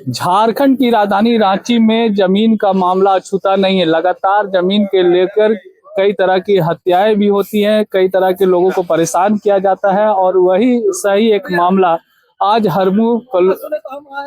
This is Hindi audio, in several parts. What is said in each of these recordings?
झारखंड की राजधानी रांची में जमीन का मामला छूता नहीं है। लगातार जमीन के लेकर कई तरह की हत्याएं भी होती हैं, कई तरह के लोगों को परेशान किया जाता है और वही सही एक मामला आज हरमू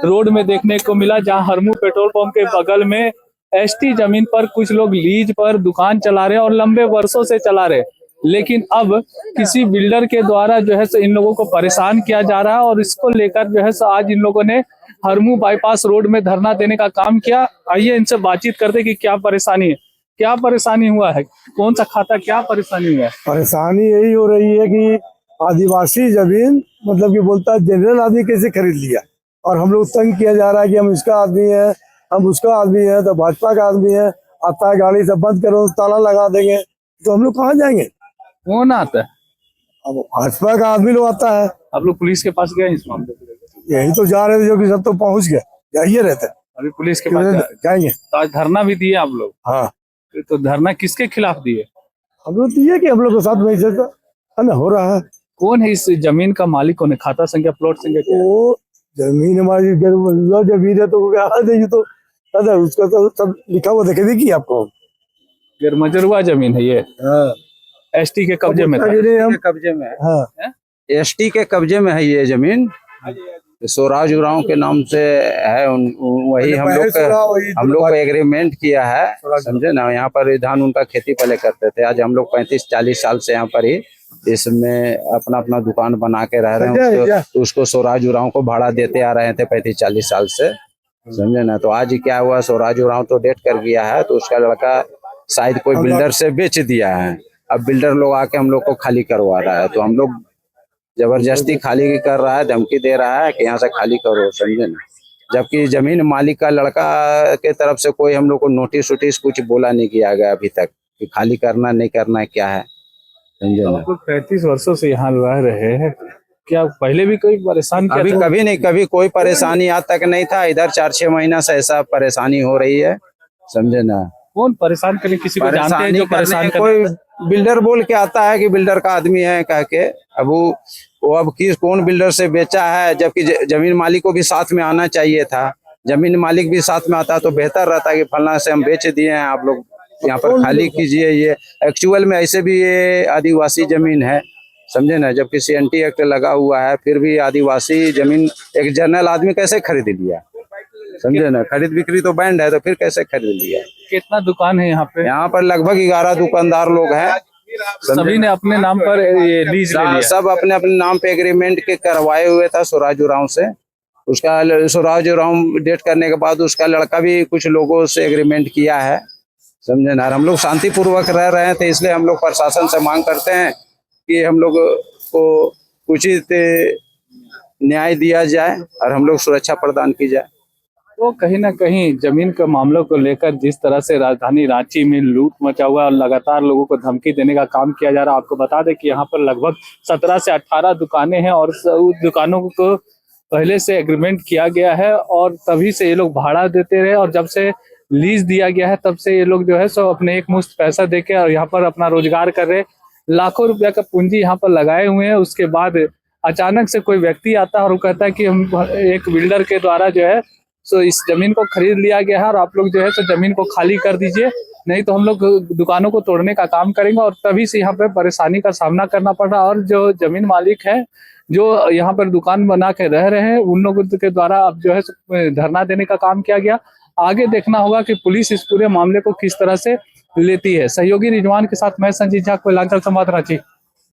रोड में देखने को मिला, जहां हरमू पेट्रोल पंप के बगल में एसटी जमीन पर कुछ लोग लीज पर दुकान चला रहे हैं और लंबे वर्षों से चला रहे, लेकिन अब किसी बिल्डर के द्वारा जो है सो इन लोगों को परेशान किया जा रहा है और इसको लेकर जो है सो आज इन लोगों ने हरमू बाईपास रोड में धरना देने का काम किया। आइए इनसे बातचीत करते कि क्या परेशानी है, क्या परेशानी हुआ है, कौन सा खाता, क्या परेशानी हुआ है। परेशानी यही हो रही है कि आदिवासी जमीन मतलब कि बोलता है जनरल आदमी कैसे खरीद लिया और हम लोग तंग किया जा रहा है कि हम इसका आदमी है, हम उसका आदमी है, तो भाजपा का आदमी है, आता है गाड़ी से बंद करो ताला लगा देंगे, तो हम लोग कहाँ जाएंगे। कौन आता है? अब भाजपा का आदमी लोग आता है। आप लोग पुलिस के पास गए इस मामले में? यही तो जा रहे थे, जो कि सब तो पहुंच गए, जाइए रहते अभी पुलिस के पास जाएंगे। तो आज धरना भी दिए आप लोग? हाँ। तो धरना किसके खिलाफ दिए? हम लोग दिए कि हम लोग के साथ में ऐसा हो रहा है। कौन है इस जमीन का मालिक, कौन है? खाता संख्या, प्लॉट संख्या क्या है? वो जमीन हमारी जमीन है तो उसका तो सब लिखा हुआ देखे देखिए आपको। गैरमजरूआ जमीन है ये? हाँ। एसटी के कब्जे में था? कब्जे में है। हाँ। एसटी के कब्जे में है ये जमीन, स्वराज उरांव के नाम से है। वही हम लोग को एग्रीमेंट किया है, समझे ना। यहाँ पर धान उनका खेती पहले करते थे। आज हम लोग 35-40 साल से यहाँ पर ही इसमें अपना अपना दुकान बना के रह रहे हैं। तो उसको स्वराज उरांव को भाड़ा देते आ रहे थे 35-40 साल से, समझे ना। तो आज क्या हुआ, स्वराज उरांव तो डेट कर गया है, तो उसका लड़का शायद कोई बिल्डर से बेच दिया है। अब बिल्डर लोग आके हम लोग को खाली करवा रहा है, तो हम लोग जबरदस्ती खाली कर रहा है, धमकी दे रहा है कि यहाँ से खाली करो, समझे ना। जबकि जमीन मालिक का लड़का के तरफ से कोई हम लोग को नोटिस वोटिस कुछ बोला नहीं किया गया अभी तक कि खाली करना नहीं करना है, क्या है, समझे ना। आप लोग 35 वर्षों से यहाँ रह रहे हैं, क्या पहले भी कोई परेशान किया? अभी कभी नहीं, कभी कोई परेशानी आज तक नहीं था। इधर 4-6 महीना से ऐसा परेशानी हो रही है, समझे ना। कौन परेशान करे? किसी को जानते हैं जो परेशान करे? कोई बिल्डर बोल के आता है कि बिल्डर का आदमी है कह के। अब वो अब कौन बिल्डर से बेचा है, जबकि जमीन मालिक को भी साथ में आना चाहिए था। जमीन मालिक भी साथ में आता तो बेहतर रहता कि फलना से हम बेच दिए हैं, आप लोग यहाँ पर खाली कीजिए। ये एक्चुअल में ऐसे भी ये आदिवासी जमीन है, समझे ना। जबकि CNT एक्ट लगा हुआ है, फिर भी आदिवासी जमीन एक जनरल आदमी कैसे खरीद लिया, समझे ना। खरीद बिक्री तो बैंड है, तो फिर कैसे खरीद लिया। कितना दुकान है यहाँ पे? यहाँ पर लगभग 11 दुकानदार लोग हैं। सभी ने अपने नाम पर ये लीज ले लिया? सब अपने अपने नाम पे एग्रीमेंट के करवाए हुए था स्वराज उरांव से। उसका स्वराज उरांव डेट करने के बाद उसका लड़का भी कुछ लोगों से एग्रीमेंट किया है, समझे ना। हम लोग शांतिपूर्वक रह रहे थे, इसलिए हम लोग प्रशासन से मांग करते हैं कि हम लोग को उचित न्याय दिया जाए और हम लोग सुरक्षा प्रदान की जाए। तो कहीं ना कहीं जमीन के मामलों को लेकर जिस तरह से राजधानी रांची में लूट मचा हुआ और लगातार लोगों को धमकी देने का काम किया जा रहा है। आपको बता दें कि यहाँ पर लगभग 17 से 18 दुकानें हैं और उस दुकानों को पहले से एग्रीमेंट किया गया है और तभी से ये लोग भाड़ा देते रहे, और जब से लीज दिया गया है तब से ये लोग जो है सो अपने एक मुश्त पैसा देके और यहाँ पर अपना रोजगार कर रहे, लाखों रुपया का पूंजी यहाँ पर लगाए हुए हैं। उसके बाद अचानक से कोई व्यक्ति आता है और वो कहता है कि हम एक बिल्डर के द्वारा जो है सो इस जमीन को खरीद लिया गया है और आप लोग जो है सो जमीन को खाली कर दीजिए, नहीं तो हम लोग दुकानों को तोड़ने का काम करेंगे। और तभी से यहाँ पे परेशानी का सामना करना पड़ रहा है। और जो जमीन मालिक है जो यहाँ पर दुकान बना के रह रहे हैं, उन लोगों के द्वारा अब जो है धरना देने का काम किया गया। आगे देखना होगा कि पुलिस इस पूरे मामले को किस तरह से लेती है। सहयोगी रिजवान के साथ मैं संजीत झा, कोयलांचल संवाद, रांची।